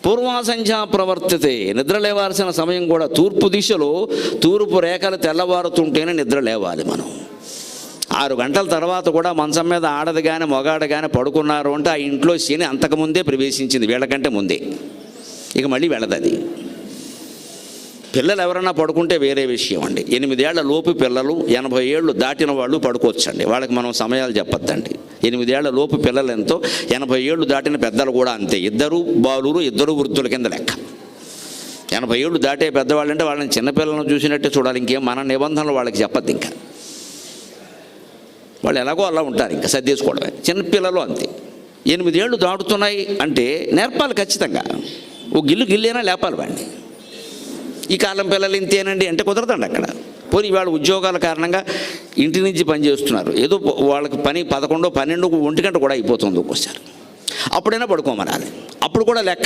పూర్వాసంధ్యా ప్రవర్తితే, నిద్ర లేవాల్సిన సమయం కూడా తూర్పు దిశలో తూర్పు రేఖలు తెల్లవారుతుంటేనే నిద్ర లేవాలి మనం. 6 గంటల తర్వాత కూడా మంచం మీద ఆడది కానీ మగాడు కానీ పడుకున్నారు అంటే ఆ ఇంట్లో శని అంతకుముందే ప్రవేశించింది, వీళ్ళకంటే ముందే. ఇక మళ్ళీ వెళ్ళదు అది. పిల్లలు ఎవరన్నా పడుకుంటే వేరే విషయం అండి. 8 ఏళ్ల లోపు పిల్లలు, 80 ఏళ్ళు దాటిన వాళ్ళు పడుకోవచ్చండి. వాళ్ళకి మనం సమయాలు చెప్పొద్దండి. 8 ఏళ్ల లోపు పిల్లలు ఎంతో, 80 ఏళ్ళు దాటిన పెద్దలు కూడా అంతే. 2 బాలురు 2 వృద్ధుల కింద లెక్క. 80 ఏళ్ళు దాటే పెద్దవాళ్ళు అంటే వాళ్ళని చిన్నపిల్లలను చూసినట్టే చూడాలి. ఇంకేం మన నిబంధనలు వాళ్ళకి చెప్పద్దు. ఇంకా వాళ్ళు ఎలాగో అలా ఉంటారు, ఇంకా సర్దేసుకోవడమే. చిన్నపిల్లలు అంతే. 8 ఏళ్ళు దాటుతున్నాయి అంటే నేర్పాలి ఖచ్చితంగా. ఓ గిల్లైనా లేపాలి వాడిని. ఈ కాలం పిల్లలు ఇంతేనండి అంటే కుదరదండి అక్కడ. పోనీ వాళ్ళ ఉద్యోగాల కారణంగా ఇంటి నుంచి పని చేస్తున్నారు, ఏదో వాళ్ళకి పని 11, 12, 1 గంట కూడా అయిపోతుంది ఒక్కోసారి. అప్పుడైనా పడుకోమనాలి. అప్పుడు కూడా లెక్క